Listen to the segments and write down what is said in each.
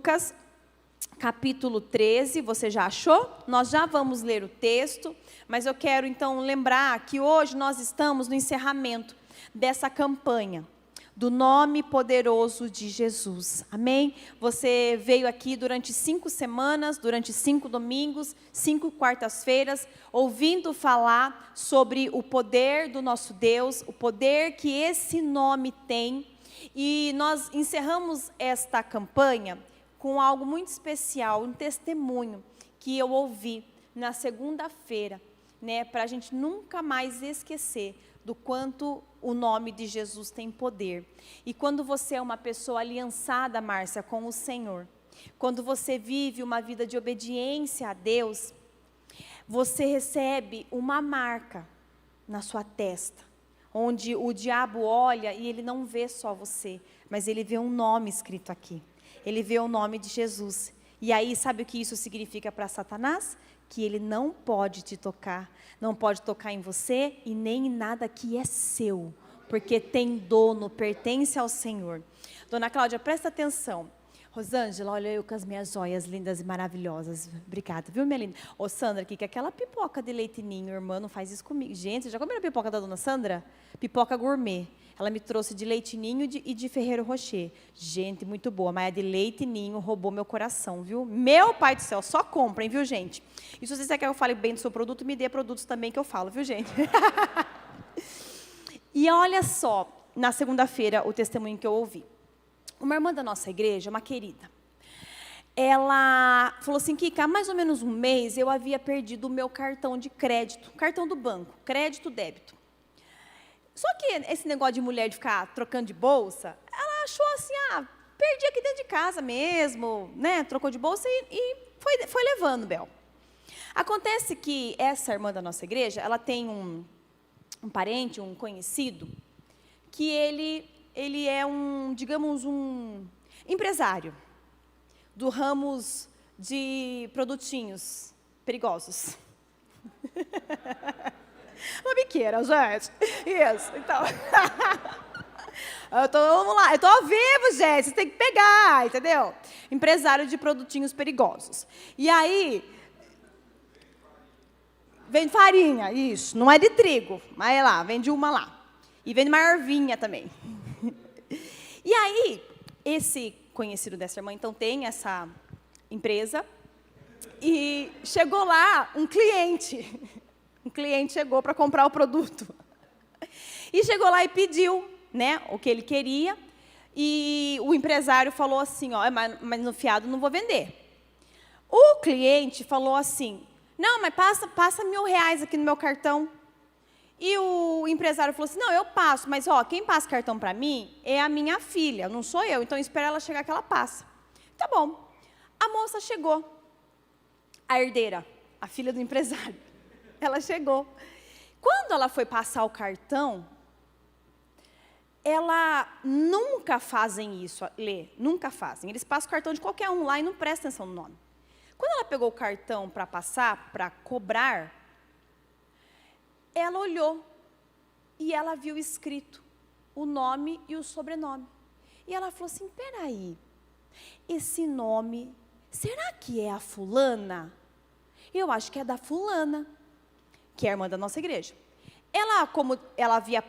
Lucas, capítulo 13, você já achou? Nós já vamos ler o texto, mas eu quero então lembrar que hoje nós estamos no encerramento dessa campanha do nome poderoso de Jesus, amém? Você veio aqui durante 5 semanas, durante 5 domingos, 5 quartas-feiras, ouvindo falar sobre o poder do nosso Deus, o poder que esse nome tem, e nós encerramos esta campanha com algo muito especial, um testemunho que eu ouvi na segunda-feira, né, para a gente nunca mais esquecer do quanto o nome de Jesus tem poder. E quando você é uma pessoa aliançada, Márcia, com o Senhor, quando você vive uma vida de obediência a Deus, você recebe uma marca na sua testa, onde o diabo olha e ele não vê só você, mas ele vê um nome escrito aqui. Ele vê o nome de Jesus. E aí, sabe o que isso significa para Satanás? Que ele não pode te tocar, não pode tocar em você e nem em nada que é seu, porque tem dono, pertence ao Senhor. Dona Cláudia, presta atenção. Rosângela, olha eu com as minhas joias lindas e maravilhosas. Obrigada, viu, minha linda? Ô, Sandra, aqui que aquela pipoca de leite ninho, irmã, não faz isso comigo. Gente, já comeram a pipoca da dona Sandra? Pipoca gourmet. Ela me trouxe de leite ninho e de Ferrero Rocher. Gente, muito boa, mas a de leite ninho roubou meu coração, viu? Meu pai do céu, só comprem, viu, gente? E se você quer que eu fale bem do seu produto, me dê produtos também que eu falo, viu, gente? E olha só, na segunda-feira, o testemunho que eu ouvi. Uma irmã da nossa igreja, uma querida, ela falou assim, Kika, há mais ou menos um mês eu havia perdido o meu cartão de crédito, cartão do banco, crédito, débito. Só que esse negócio de mulher de ficar trocando de bolsa, ela achou assim, perdi aqui dentro de casa mesmo, né? Trocou de bolsa e foi levando, Bel. Acontece que essa irmã da nossa igreja, ela tem um parente, um conhecido, que ele é digamos, um empresário do ramos de produtinhos perigosos. Uma biqueira, gente. Isso, então. Vamos lá, eu tô ao vivo, gente, você tem que pegar, entendeu? Empresário de produtinhos perigosos. E aí, vende farinha, isso, não é de trigo, mas é lá, vende uma lá. E vende uma ervinha também. E aí, esse conhecido dessa irmã, então, tem essa empresa, e chegou lá um cliente. Um cliente chegou para comprar o produto. E chegou lá e pediu, né, o que ele queria. E o empresário falou assim, mas no fiado não vou vender. O cliente falou assim, não, mas passa R$1.000 aqui no meu cartão. E o empresário falou assim, não, eu passo, mas quem passa cartão para mim é a minha filha, não sou eu. Então espera ela chegar que ela passa. Tá bom. A moça chegou. A herdeira, a filha do empresário. Ela chegou. Quando ela foi passar o cartão, ela nunca fazem isso, Lê, nunca fazem. Eles passam o cartão de qualquer um lá e não prestam atenção no nome. Quando ela pegou o cartão para passar, para cobrar, ela olhou e ela viu escrito o nome e o sobrenome. E ela falou assim, peraí, esse nome, será que é a fulana? Eu acho que é da fulana, que é a irmã da nossa igreja. Ela, como ela havia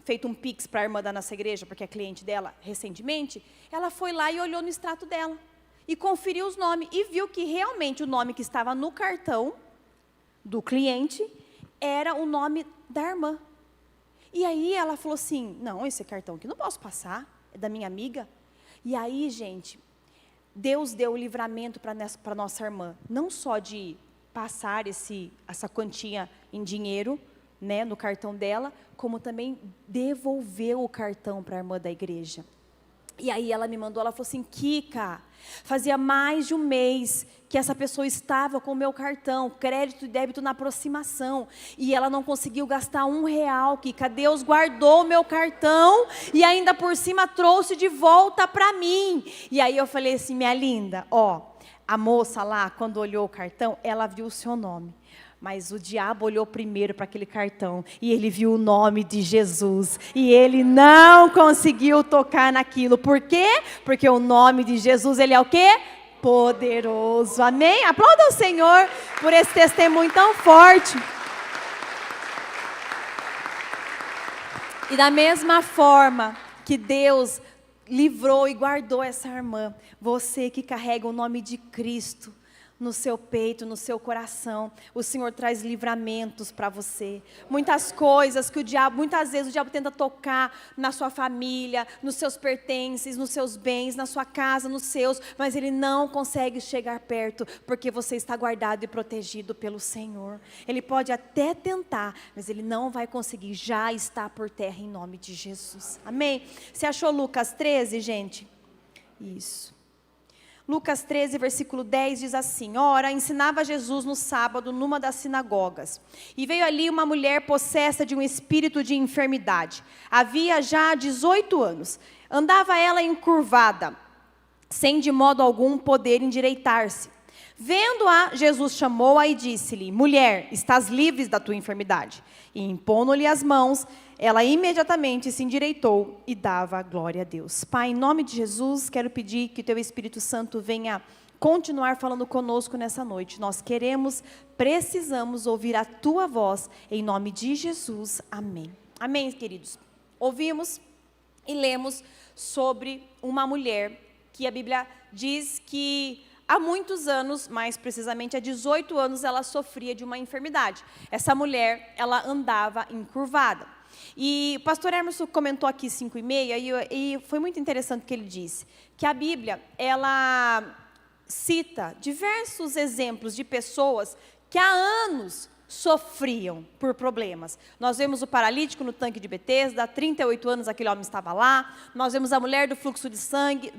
feito um pix para a irmã da nossa igreja, porque é cliente dela recentemente, ela foi lá e olhou no extrato dela, e conferiu os nomes, e viu que realmente o nome que estava no cartão do cliente, era o nome da irmã. E aí ela falou assim, não, esse cartão aqui não posso passar, é da minha amiga. E aí, gente, Deus deu o livramento para a nossa irmã, não só de passar essa quantia em dinheiro, né, no cartão dela, como também devolveu o cartão para a irmã da igreja. E aí ela me mandou, ela falou assim, Kika, fazia mais de um mês que essa pessoa estava com o meu cartão, crédito e débito na aproximação, e ela não conseguiu gastar R$1, Kika. Deus guardou o meu cartão e ainda por cima trouxe de volta para mim. E aí eu falei assim, minha linda, a moça lá, quando olhou o cartão, ela viu o seu nome. Mas o diabo olhou primeiro para aquele cartão e ele viu o nome de Jesus. E ele não conseguiu tocar naquilo. Por quê? Porque o nome de Jesus, ele é o quê? Poderoso. Amém? Aplauda o Senhor por esse testemunho tão forte. E da mesma forma que Deus livrou e guardou essa irmã, você que carrega o nome de Cristo no seu peito, no seu coração, o Senhor traz livramentos para você. Muitas coisas que muitas vezes o diabo tenta tocar na sua família, nos seus pertences, nos seus bens, na sua casa, nos seus, mas ele não consegue chegar perto, porque você está guardado e protegido pelo Senhor. Ele pode até tentar, mas ele não vai conseguir, já está por terra em nome de Jesus. Amém? Você achou Lucas 13, gente? Isso. Lucas 13, versículo 10 diz assim: ora, ensinava Jesus no sábado numa das sinagogas. E veio ali uma mulher possessa de um espírito de enfermidade. Havia já 18 anos. Andava ela encurvada, sem de modo algum poder endireitar-se. Vendo-a, Jesus chamou-a e disse-lhe: mulher, estás livre da tua enfermidade. E impondo-lhe as mãos, ela imediatamente se endireitou e dava glória a Deus. Pai, em nome de Jesus, quero pedir que o Teu Espírito Santo venha continuar falando conosco nessa noite. Nós queremos, precisamos ouvir a Tua voz, em nome de Jesus. Amém. Amém, queridos. Ouvimos e lemos sobre uma mulher que a Bíblia diz que há muitos anos, mais precisamente há 18 anos, ela sofria de uma enfermidade. Essa mulher, ela andava encurvada. E o pastor Emerson comentou aqui 5:30, e foi muito interessante o que ele disse, que a Bíblia, ela cita diversos exemplos de pessoas que há anos sofriam por problemas. Nós vemos o paralítico no tanque de Betesda, há 38 anos aquele homem estava lá. Nós vemos a mulher do fluxo de sangue,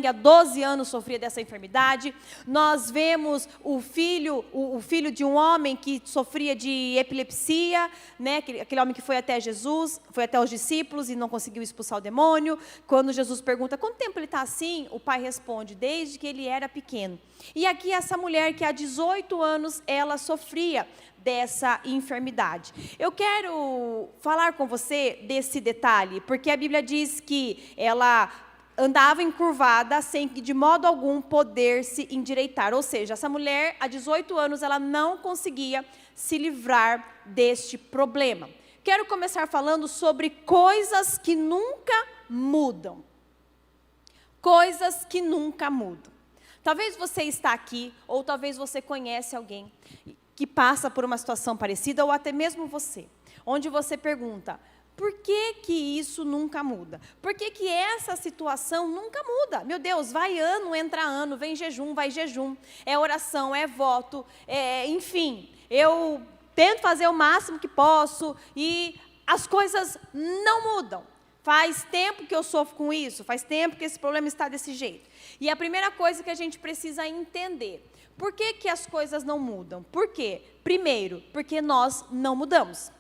há 12 anos sofria dessa enfermidade. Nós vemos o filho de um homem que sofria de epilepsia, né? Aquele homem que foi até Jesus, foi até os discípulos e não conseguiu expulsar o demônio. Quando Jesus pergunta, quanto tempo ele está assim? O pai responde, desde que ele era pequeno. E aqui essa mulher que há 18 anos, ela sofria dessa enfermidade. Eu quero falar com você desse detalhe, porque a Bíblia diz que ela andava encurvada sem que de modo algum poder se endireitar. Ou seja, essa mulher, há 18 anos, ela não conseguia se livrar deste problema. Quero começar falando sobre coisas que nunca mudam. Coisas que nunca mudam. Talvez você está aqui, ou talvez você conhece alguém que passa por uma situação parecida, ou até mesmo você, onde você pergunta, por que que isso nunca muda? Por que que essa situação nunca muda? Meu Deus, vai ano, entra ano, vem jejum, vai jejum, é oração, é voto, enfim, eu tento fazer o máximo que posso e as coisas não mudam. Faz tempo que eu sofro com isso, faz tempo que esse problema está desse jeito. E a primeira coisa que a gente precisa entender, por que que as coisas não mudam? Por quê? Primeiro, porque nós não mudamos.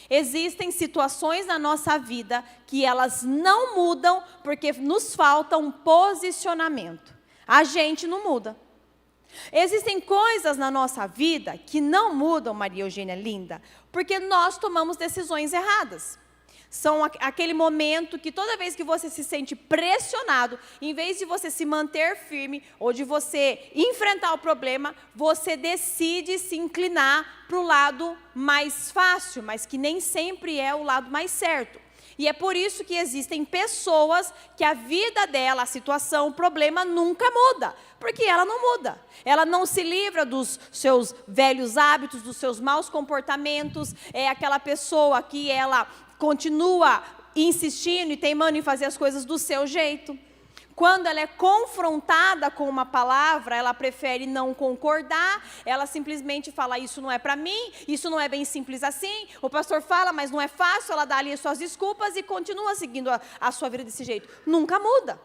Existem situações na nossa vida que elas não mudam porque nos falta um posicionamento. A gente não muda. Existem coisas na nossa vida que não mudam, Maria Eugênia linda, porque nós tomamos decisões erradas. São aquele momento que toda vez que você se sente pressionado, em vez de você se manter firme ou de você enfrentar o problema, você decide se inclinar para o lado mais fácil, mas que nem sempre é o lado mais certo. E é por isso que existem pessoas que a vida dela, a situação, o problema nunca muda. Porque ela não muda. Ela não se livra dos seus velhos hábitos, dos seus maus comportamentos. É aquela pessoa que ela continua insistindo e teimando em fazer as coisas do seu jeito. Quando ela é confrontada com uma palavra, ela prefere não concordar, ela simplesmente fala, isso não é para mim, isso não é bem simples assim, o pastor fala, mas não é fácil, ela dá ali as suas desculpas e continua seguindo a sua vida desse jeito. Nunca muda.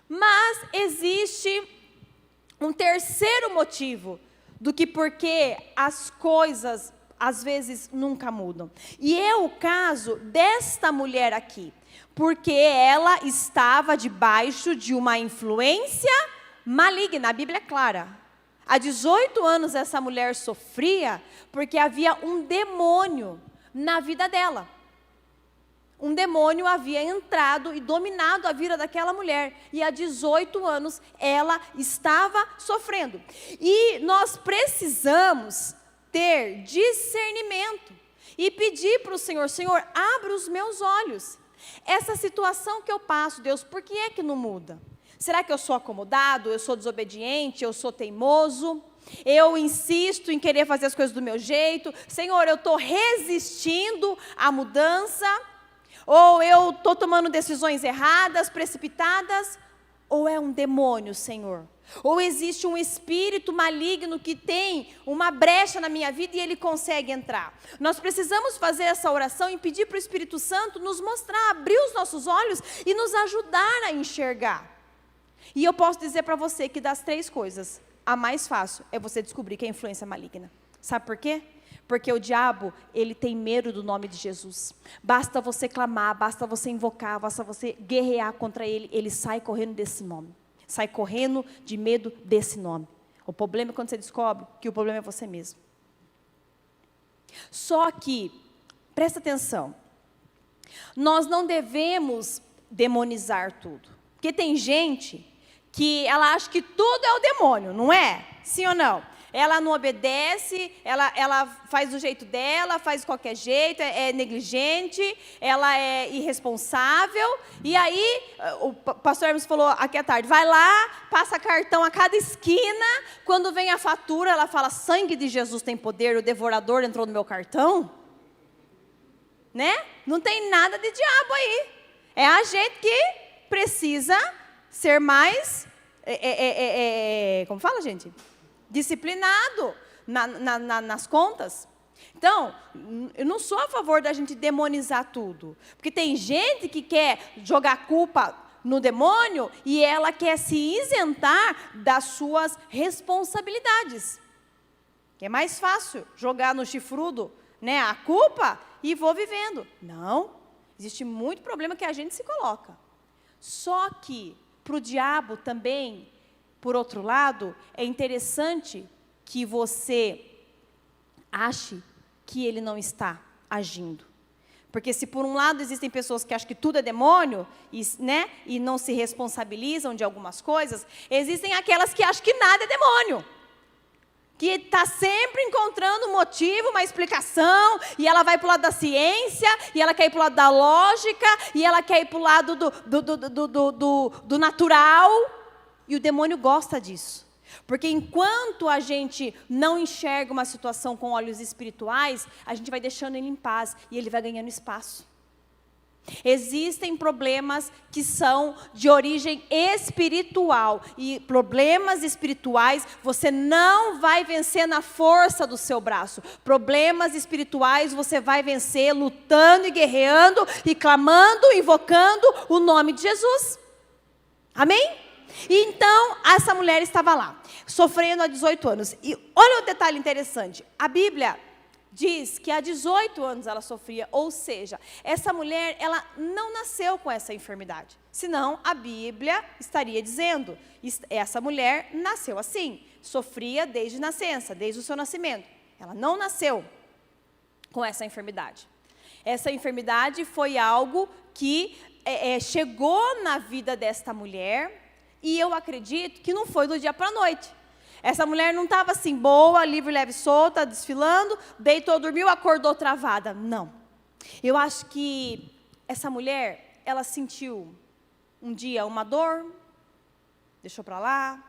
Mas existe um terceiro motivo do que porque as coisas às vezes nunca mudam. E é o caso desta mulher aqui. Porque ela estava debaixo de uma influência maligna. A Bíblia é clara. Há 18 anos essa mulher sofria porque havia um demônio na vida dela. Um demônio havia entrado e dominado a vida daquela mulher. E há 18 anos ela estava sofrendo. E nós precisamos ter discernimento e pedir para o Senhor: Senhor, abre os meus olhos. Essa situação que eu passo, Deus, por que é que não muda? Será que eu sou acomodado, eu sou desobediente, eu sou teimoso? Eu insisto em querer fazer as coisas do meu jeito? Senhor, eu estou resistindo à mudança? Ou eu estou tomando decisões erradas, precipitadas? Ou é um demônio, Senhor? Ou existe um espírito maligno que tem uma brecha na minha vida e ele consegue entrar? Nós precisamos fazer essa oração e pedir para o Espírito Santo nos mostrar, abrir os nossos olhos e nos ajudar a enxergar. E eu posso dizer para você que das 3 coisas, a mais fácil é você descobrir que é influência maligna. Sabe por quê? Porque o diabo, ele tem medo do nome de Jesus. Basta você clamar, basta você invocar, basta você guerrear contra ele, ele sai correndo desse nome. Sai correndo de medo desse nome. O problema é quando você descobre que o problema é você mesmo. Só que, presta atenção, nós não devemos demonizar tudo. Porque tem gente que ela acha que tudo é o demônio, não é? Sim ou não? Ela não obedece, ela faz do jeito dela, faz de qualquer jeito, é negligente, ela é irresponsável. E aí, o pastor Hermes falou aqui à tarde, vai lá, passa cartão a cada esquina, quando vem a fatura, ela fala: sangue de Jesus tem poder, o devorador entrou no meu cartão. Né? Não tem nada de diabo aí. É a gente que precisa ser mais, como fala, gente? Disciplinado nas contas. Então, eu não sou a favor da gente demonizar tudo. Porque tem gente que quer jogar culpa no demônio e ela quer se isentar das suas responsabilidades. É mais fácil jogar no chifrudo, né, a culpa e vou vivendo. Não, existe muito problema que a gente se coloca. Só que, para o diabo também, por outro lado, é interessante que você ache que ele não está agindo. Porque se por um lado existem pessoas que acham que tudo é demônio, e não se responsabilizam de algumas coisas, existem aquelas que acham que nada é demônio. Que está sempre encontrando um motivo, uma explicação, e ela vai para o lado da ciência, e ela quer ir para o lado da lógica, e ela quer ir para o lado do natural. E o demônio gosta disso. Porque enquanto a gente não enxerga uma situação com olhos espirituais, a gente vai deixando ele em paz e ele vai ganhando espaço. Existem problemas que são de origem espiritual. E problemas espirituais você não vai vencer na força do seu braço. Problemas espirituais você vai vencer lutando e guerreando e clamando, invocando o nome de Jesus. Amém? E então, essa mulher estava lá, sofrendo há 18 anos. E olha o detalhe interessante. A Bíblia diz que há 18 anos ela sofria. Ou seja, essa mulher, ela não nasceu com essa enfermidade. Senão, a Bíblia estaria dizendo, essa mulher nasceu assim. Sofria desde nascença, desde o seu nascimento. Ela não nasceu com essa enfermidade. Essa enfermidade foi algo que chegou na vida desta mulher. E eu acredito que não foi do dia para a noite. Essa mulher não estava assim, boa, livre, leve, solta, desfilando, deitou, dormiu, acordou travada. Não. Eu acho que essa mulher, ela sentiu um dia uma dor, deixou para lá,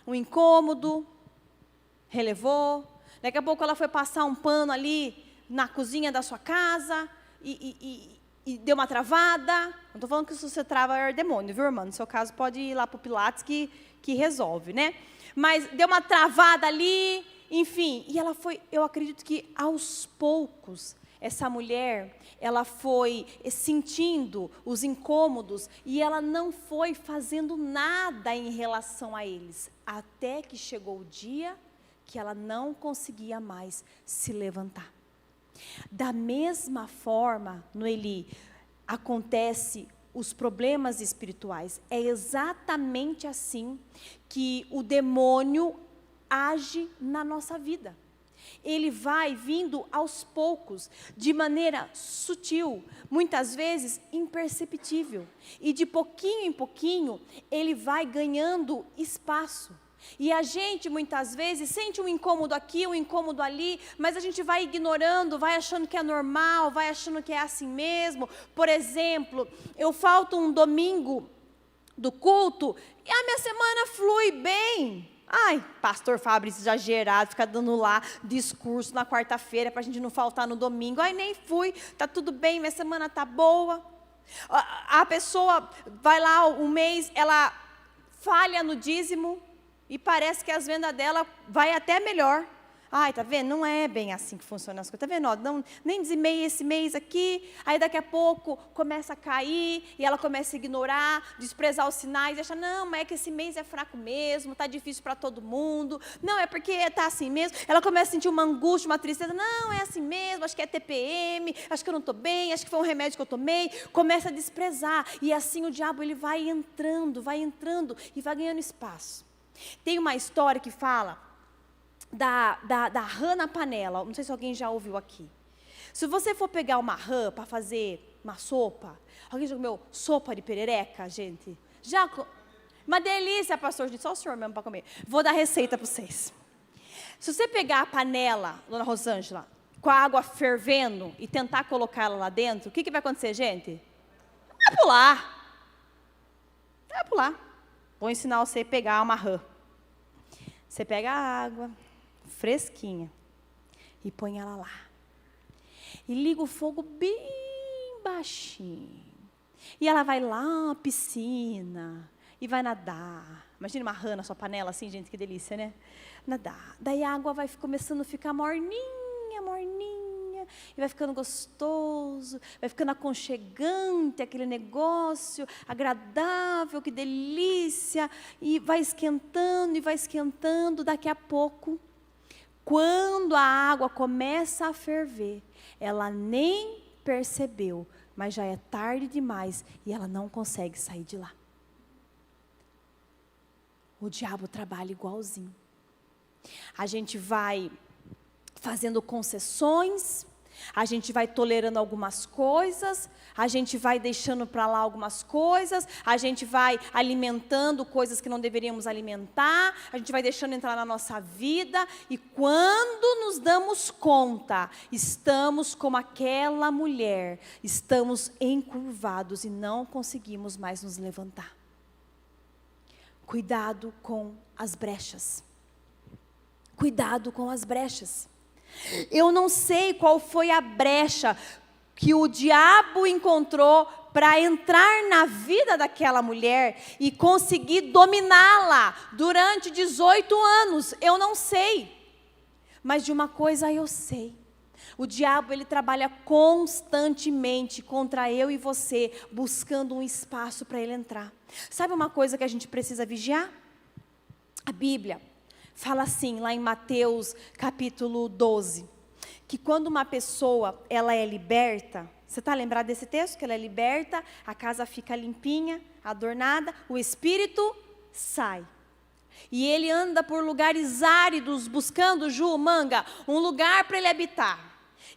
um incômodo, relevou. Daqui a pouco ela foi passar um pano ali na cozinha da sua casa e deu uma travada. Não estou falando que se você trava é demônio, viu, irmã? No seu caso, pode ir lá para o Pilates que resolve, né? Mas deu uma travada ali, enfim. E ela foi, eu acredito que aos poucos, essa mulher, ela foi sentindo os incômodos e ela não foi fazendo nada em relação a eles. Até que chegou o dia que ela não conseguia mais se levantar. Da mesma forma, Noeli, acontece os problemas espirituais. É exatamente assim que o demônio age na nossa vida. Ele vai vindo aos poucos, de maneira sutil, muitas vezes imperceptível. E de pouquinho em pouquinho, ele vai ganhando espaço. E a gente, muitas vezes, sente um incômodo aqui, um incômodo ali, mas a gente vai ignorando, vai achando que é normal, vai achando que é assim mesmo. Por exemplo, eu falto um domingo do culto e a minha semana flui bem. Ai, pastor Fabrício exagerado, fica dando lá discurso na quarta-feira para a gente não faltar no domingo. Ai, nem fui, tá tudo bem, minha semana tá boa. A pessoa vai lá um mês, ela falha no dízimo e parece que as vendas dela vai até melhor. Ai, tá vendo? Não é bem assim que funcionam as coisas. Tá vendo? Ó, não, nem dizimei esse mês aqui, aí daqui a pouco começa a cair, e ela começa a ignorar, desprezar os sinais, e acha, não, mas é que esse mês é fraco mesmo, tá difícil para todo mundo, não, é porque tá assim mesmo. Ela começa a sentir uma angústia, uma tristeza, não, é assim mesmo, acho que é TPM, acho que eu não estou bem, acho que foi um remédio que eu tomei, começa a desprezar, e assim o diabo ele vai entrando, e vai ganhando espaço. Tem uma história que fala da rã na panela. Não sei se alguém já ouviu aqui. Se você for pegar uma rã para fazer uma sopa, alguém já comeu sopa de perereca, gente? Já? Uma delícia, pastor, só o senhor mesmo para comer. Vou dar receita para vocês. Se você pegar a panela, dona Rosângela, com a água fervendo e tentar colocar ela lá dentro, o que vai acontecer, gente? Vai pular. Vai pular. Vou ensinar você a pegar uma rã. Você pega a água fresquinha e põe ela lá. E liga o fogo bem baixinho. E ela vai lá na piscina e vai nadar. Imagina uma rã na sua panela assim, gente, que delícia, né? Nadar. Daí a água vai começando a ficar morninha, morninha. E vai ficando gostoso, vai ficando aconchegante aquele negócio, agradável, que delícia. E vai esquentando, daqui a pouco, quando a água começa a ferver, ela nem percebeu, mas já é tarde demais e ela não consegue sair de lá. O diabo trabalha igualzinho. A gente vai fazendo concessões, a gente vai tolerando algumas coisas, a gente vai deixando para lá algumas coisas, a gente vai alimentando coisas que não deveríamos alimentar, a gente vai deixando entrar na nossa vida, e quando nos damos conta, estamos como aquela mulher, estamos encurvados e não conseguimos mais nos levantar. Cuidado com as brechas. Cuidado com as brechas. Eu não sei qual foi a brecha que o diabo encontrou para entrar na vida daquela mulher e conseguir dominá-la durante 18 anos. Eu não sei. Mas de uma coisa eu sei. O diabo, ele trabalha constantemente contra eu e você, buscando um espaço para ele entrar. Sabe uma coisa que a gente precisa vigiar? A Bíblia fala assim, lá em Mateus capítulo 12, que quando uma pessoa, ela é liberta, você está lembrado desse texto? Que ela é liberta, a casa fica limpinha, adornada, o espírito sai. E ele anda por lugares áridos, buscando, Ju, Manga, um lugar para ele habitar.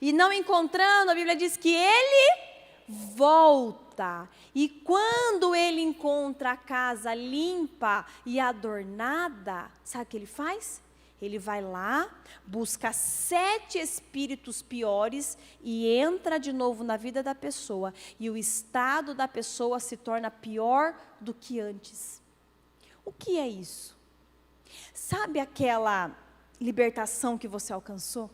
E não encontrando, a Bíblia diz que ele volta. E quando ele encontra a casa limpa e adornada, sabe o que ele faz? Ele vai lá, busca 7 espíritos piores e entra de novo na vida da pessoa. E o estado da pessoa se torna pior do que antes. O que é isso? Sabe aquela libertação que você alcançou?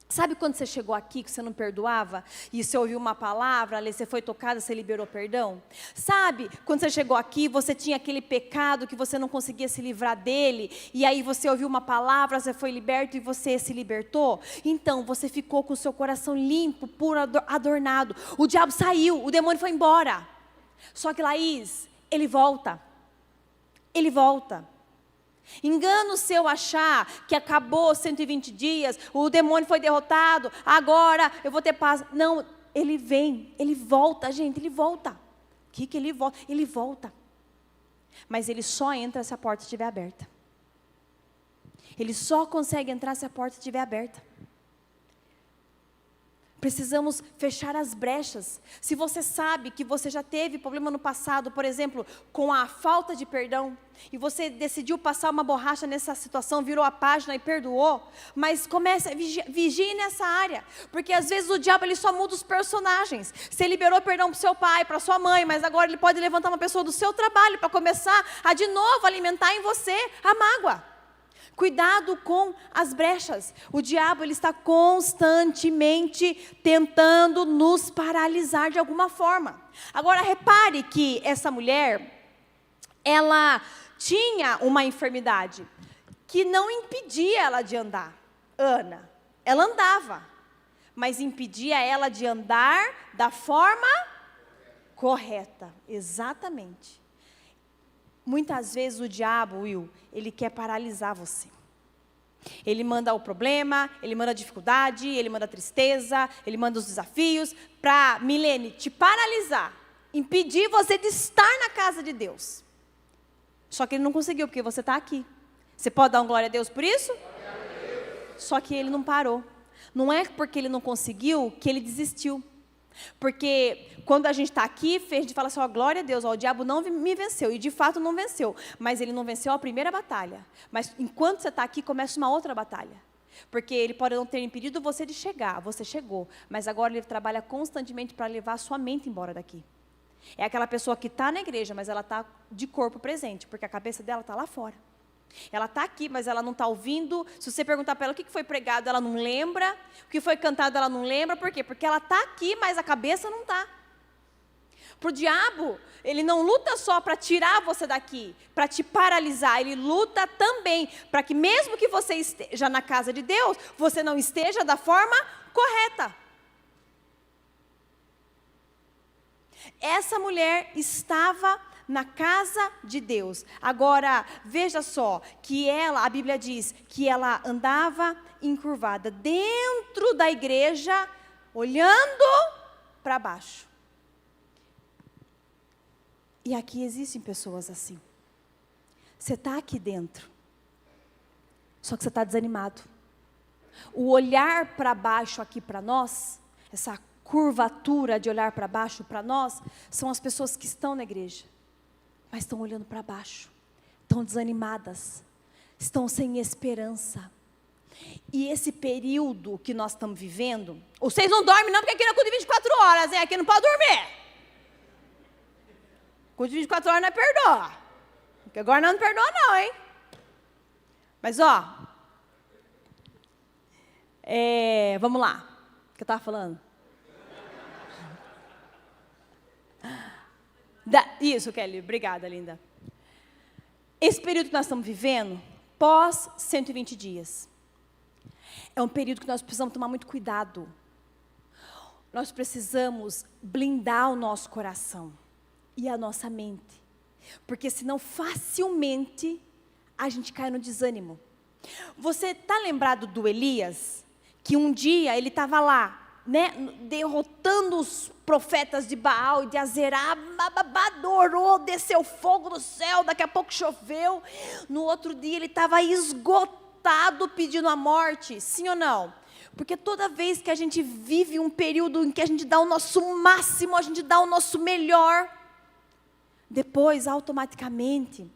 Sabe quando você chegou aqui, que você não perdoava, e você ouviu uma palavra, ali você foi tocada, você liberou perdão? Sabe quando você chegou aqui, você tinha aquele pecado que você não conseguia se livrar dele, e aí você ouviu uma palavra, você foi liberto e você se libertou? Então, você ficou com o seu coração limpo, puro, adornado. O diabo saiu, o demônio foi embora. Só que, Laís, ele volta. Ele volta. Engano seu achar que acabou 120 dias, o demônio foi derrotado, agora eu vou ter paz. Não, ele vem, ele volta, gente, ele volta. O que ele volta? Ele volta. Mas ele só entra se a porta estiver aberta. Ele só consegue entrar se a porta estiver aberta. Precisamos fechar as brechas. Se você sabe que você já teve problema no passado, por exemplo, com a falta de perdão, e você decidiu passar uma borracha nessa situação, virou a página e perdoou, mas comece a vigie nessa área, porque às vezes o diabo ele só muda os personagens. Você liberou perdão para o seu pai, para sua mãe, mas agora ele pode levantar uma pessoa do seu trabalho para começar a de novo alimentar em você a mágoa. Cuidado com as brechas. O diabo ele está constantemente tentando nos paralisar de alguma forma. Agora repare que essa mulher, ela tinha uma enfermidade que não impedia ela de andar. Ana, ela andava, mas impedia ela de andar da forma correta. Exatamente. Muitas vezes o diabo, Will, ele quer paralisar você. Ele manda o problema, ele manda a dificuldade, ele manda a tristeza, ele manda os desafios para, Milene, te paralisar, impedir você de estar na casa de Deus. Só que ele não conseguiu, porque você está aqui. Você pode dar uma glória a Deus por isso? Só que ele não parou. Não é porque ele não conseguiu que ele desistiu. Porque quando a gente está aqui, a gente fala assim, ó, glória a Deus, ó, o diabo não me venceu, e de fato não venceu, mas ele não venceu a primeira batalha, mas enquanto você está aqui, começa uma outra batalha, porque ele pode não ter impedido você de chegar, você chegou, mas agora ele trabalha constantemente para levar a sua mente embora daqui. É aquela pessoa que está na igreja, mas ela está de corpo presente, porque a cabeça dela está lá fora. Ela está aqui, mas ela não está ouvindo. Se você perguntar para ela o que foi pregado, ela não lembra. O que foi cantado, ela não lembra. Por quê? Porque ela está aqui, mas a cabeça não está. Para o diabo, ele não luta só para tirar você daqui, para te paralisar. Ele luta também para que mesmo que você esteja na casa de Deus, você não esteja da forma correta. Essa mulher estava na casa de Deus. Agora, veja só, que ela, a Bíblia diz, que ela andava encurvada dentro da igreja, olhando para baixo. E aqui existem pessoas assim. Você está aqui dentro, só que você está desanimado. O olhar para baixo aqui para nós, essa curvatura de olhar para baixo para nós, são as pessoas que estão na igreja, mas estão olhando para baixo, estão desanimadas, estão sem esperança. E esse período que nós estamos vivendo, vocês não dormem não, porque aqui não é culto de 24 horas, hein? Aqui não pode dormir. Culto de 24 horas não é perdoa, porque agora não perdoa não, hein? Mas ó, vamos lá, o que eu estava falando? Isso, Kelly, obrigada, linda. Esse período que nós estamos vivendo, pós 120 dias, é um período que nós precisamos tomar muito cuidado. Nós precisamos blindar o nosso coração e a nossa mente, porque senão facilmente a gente cai no desânimo. Você está lembrado do Elias? Que um dia ele estava lá, né, derrotando os profetas de Baal e de Azerá, adorou, desceu fogo do céu, daqui a pouco choveu, no outro dia ele estava esgotado pedindo a morte, sim ou não? Porque toda vez que a gente vive um período em que a gente dá o nosso máximo, a gente dá o nosso melhor, depois automaticamente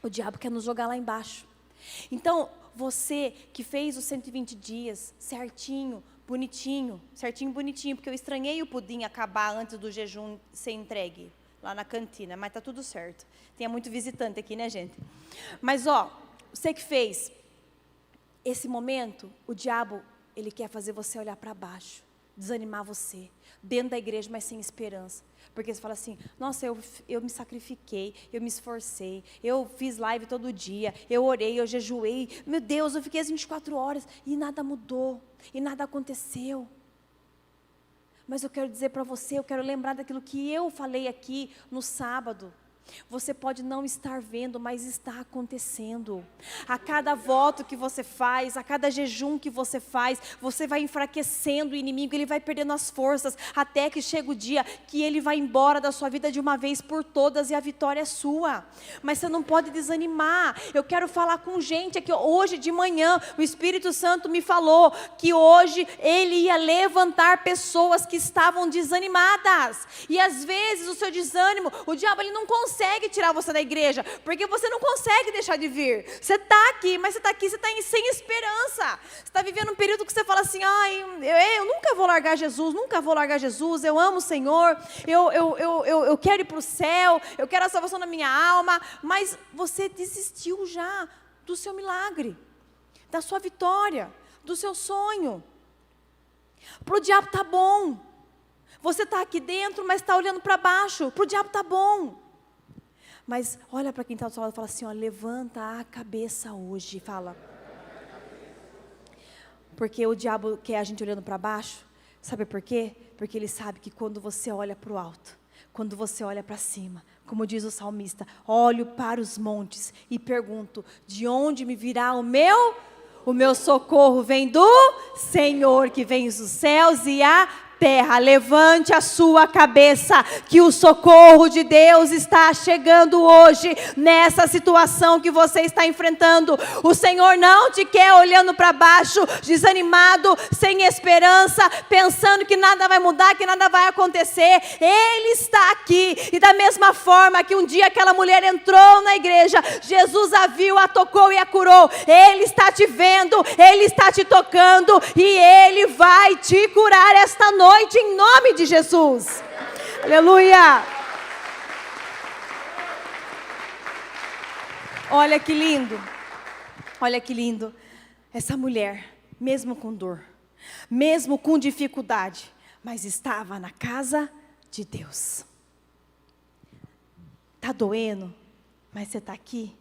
o diabo quer nos jogar lá embaixo. Então você que fez os 120 dias certinho, bonitinho, certinho, bonitinho, porque eu estranhei o pudim acabar antes do jejum ser entregue, lá na cantina, mas tá tudo certo. Tem muito visitante aqui, né, gente? Mas, ó, você que fez esse momento, o diabo, ele quer fazer você olhar para baixo, desanimar você, dentro da igreja, mas sem esperança. Porque você fala assim, nossa, eu me sacrifiquei, eu me esforcei, eu fiz live todo dia, eu orei, eu jejuei, meu Deus, eu fiquei as 24 horas e nada mudou, e nada aconteceu. Mas eu quero dizer para você, eu quero lembrar daquilo que eu falei aqui no sábado. Você pode não estar vendo, mas está acontecendo. A cada voto que você faz, a cada jejum que você faz, você vai enfraquecendo o inimigo, ele vai perdendo as forças, até que chega o dia que ele vai embora da sua vida de uma vez por todas e a vitória é sua. Mas você não pode desanimar. Eu quero falar com gente aqui, hoje de manhã, o Espírito Santo me falou que hoje ele ia levantar pessoas que estavam desanimadas. E às vezes o seu desânimo, o diabo ele não consegue tirar você da igreja, porque você não consegue deixar de vir. Você está aqui, mas você está aqui, você está sem esperança. Você está vivendo um período que você fala assim, ai, eu nunca vou largar Jesus, eu amo o Senhor, eu quero ir para o céu, eu quero a salvação na minha alma, mas você desistiu já do seu milagre, da sua vitória, do seu sonho. Para o diabo está bom. Você está aqui dentro, mas está olhando para baixo. Para o diabo está bom. Mas olha para quem está do seu lado e fala assim, ó, levanta a cabeça hoje. Fala. Porque o diabo quer a gente olhando para baixo. Sabe por quê? Porque ele sabe que quando você olha para o alto, quando você olha para cima, como diz o salmista, olho para os montes e pergunto, de onde me virá o meu socorro? Vem do Senhor que vem dos céus e a terra. Levante a sua cabeça, que o socorro de Deus está chegando hoje, nessa situação que você está enfrentando. O Senhor não te quer olhando para baixo, desanimado, sem esperança, pensando que nada vai mudar, que nada vai acontecer. Ele está aqui, e da mesma forma que um dia aquela mulher entrou na igreja, Jesus a viu, a tocou e a curou. Ele está te vendo, Ele está te tocando, e Ele vai te curar esta noite, em nome de Jesus. Aleluia. Olha que lindo. Olha que lindo. Essa mulher, mesmo com dor, mesmo com dificuldade, mas estava na casa de Deus. Está doendo, mas você está aqui?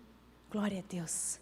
Glória a Deus.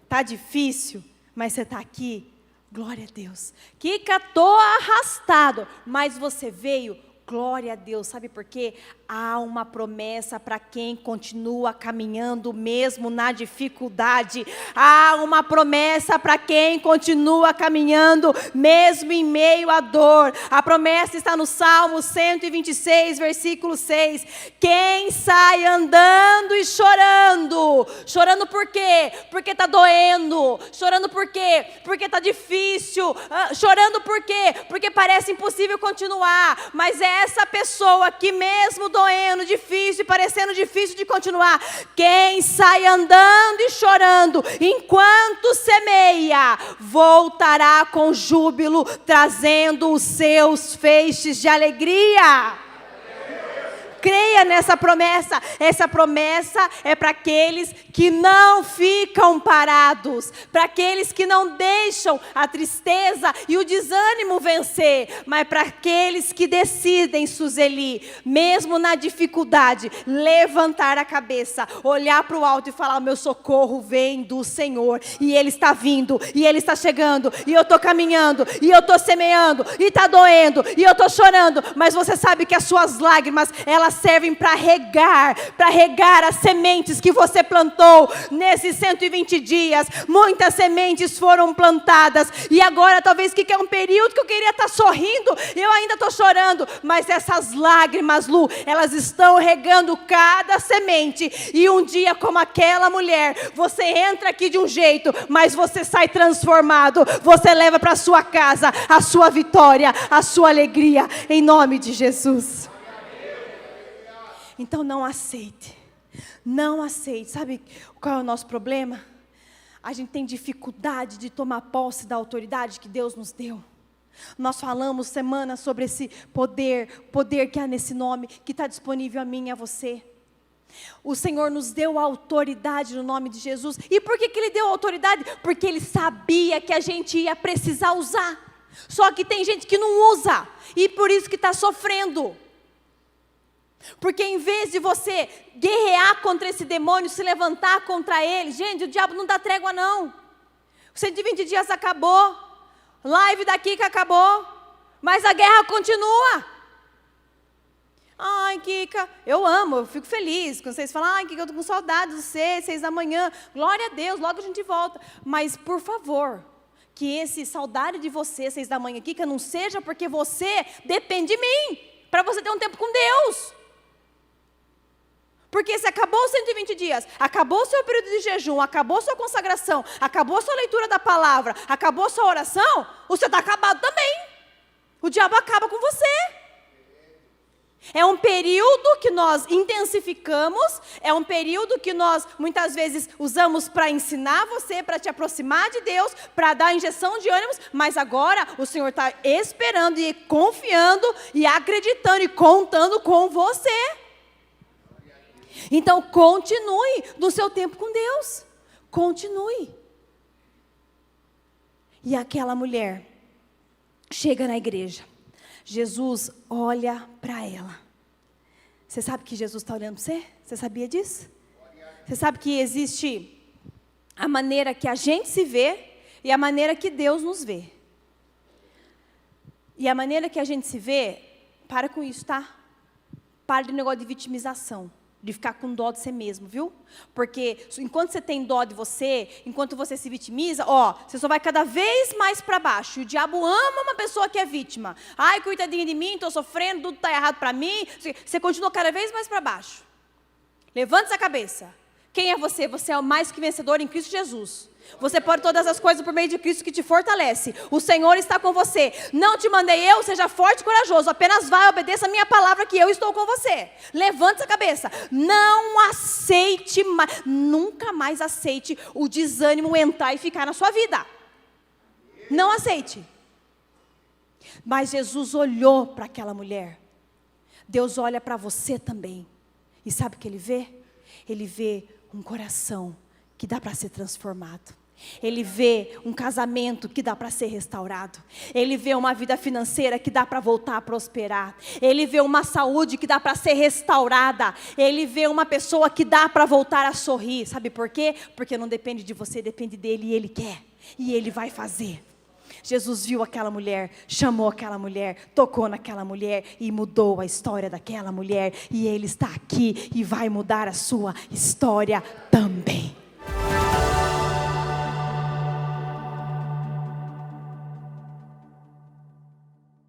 Está difícil, mas você está aqui? Glória a Deus. Que catou arrastado, mas você veio? Glória a Deus. Sabe por quê? Há uma promessa para quem continua caminhando mesmo na dificuldade. Há uma promessa para quem continua caminhando mesmo em meio à dor. A promessa está no Salmo 126, versículo 6. Quem sai andando e chorando? Chorando por quê? Porque está doendo. Chorando por quê? Porque está difícil. Chorando por quê? Porque parece impossível continuar. Mas é essa pessoa que mesmo doendo, difícil, parecendo difícil de continuar, quem sai andando e chorando, enquanto semeia, voltará com júbilo, trazendo os seus feixes de alegria. Creia nessa promessa. Essa promessa é para aqueles que não ficam parados, para aqueles que não deixam a tristeza e o desânimo vencer, mas para aqueles que decidem, Suzeli, mesmo na dificuldade, levantar a cabeça, olhar para o alto e falar, o meu socorro vem do Senhor, e Ele está vindo, e Ele está chegando, e eu estou caminhando, e eu estou semeando, e está doendo, e eu estou chorando, mas você sabe que as suas lágrimas, elas servem para regar as sementes que você plantou nesses 120 dias. Muitas sementes foram plantadas, e agora talvez que é um período que eu queria estar sorrindo, eu ainda estou chorando, mas essas lágrimas, Lu, elas estão regando cada semente, e um dia como aquela mulher, você entra aqui de um jeito, mas você sai transformado, você leva para sua casa a sua vitória, a sua alegria, em nome de Jesus. Então não aceite, sabe qual é o nosso problema? A gente tem dificuldade de tomar posse da autoridade que Deus nos deu. Nós falamos semana sobre esse poder que há nesse nome, que está disponível a mim e a você. O Senhor nos deu a autoridade no nome de Jesus. E por que Ele deu a autoridade? Porque Ele sabia que a gente ia precisar usar. Só que tem gente que não usa, e por isso que está sofrendo. Porque em vez de você guerrear contra esse demônio, se levantar contra ele, gente, o diabo não dá trégua não. 120 dias acabou, live daqui que acabou, mas a guerra continua. Ai, Kika, eu amo, eu fico feliz. Quando vocês falam, ai, Kika, eu estou com saudade de você, 6 da manhã. Glória a Deus, logo a gente volta. Mas, por favor, que esse saudade de você, 6 da manhã, Kika, não seja porque você depende de mim, para você ter um tempo com Deus. Porque se acabou os 120 dias, acabou o seu período de jejum, acabou a sua consagração, acabou a sua leitura da palavra, acabou a sua oração, você está acabado também. O diabo acaba com você. É um período que nós intensificamos, é um período que nós muitas vezes usamos para ensinar você, para te aproximar de Deus, para dar injeção de ânimos, mas agora o Senhor está esperando e confiando e acreditando e contando com você. Então continue no seu tempo com Deus, continue. E aquela mulher chega na igreja. Jesus olha para ela. Você sabe que Jesus está olhando para você? Você sabia disso? Você sabe que existe a maneira que a gente se vê e a maneira que Deus nos vê. E a maneira que a gente se vê, para com isso, tá? Para de negócio de vitimização. De ficar com dó de você mesmo, viu? Porque enquanto você tem dó de você, enquanto você se vitimiza, você só vai cada vez mais para baixo. E o diabo ama uma pessoa que é vítima. Ai, coitadinha de mim, estou sofrendo, tudo está errado para mim. Você continua cada vez mais para baixo. Levante essa cabeça. Quem é você? Você é o mais que vencedor em Cristo Jesus. Você pode todas as coisas por meio de Cristo que te fortalece. O Senhor está com você. Não te mandei eu, seja forte e corajoso. Apenas vai, obedeça a minha palavra que eu estou com você. Levante essa cabeça. Não aceite mais, nunca mais aceite o desânimo entrar e ficar na sua vida. Não aceite. Mas Jesus olhou para aquela mulher. Deus olha para você também. E sabe o que Ele vê? Ele vê um coração que dá para ser transformado. Ele vê um casamento que dá para ser restaurado. Ele vê uma vida financeira que dá para voltar a prosperar. Ele vê uma saúde que dá para ser restaurada. Ele vê uma pessoa que dá para voltar a sorrir. Sabe por quê? Porque não depende de você, depende dele e ele quer. E ele vai fazer. Jesus viu aquela mulher, chamou aquela mulher, tocou naquela mulher e mudou a história daquela mulher. E Ele está aqui e vai mudar a sua história também.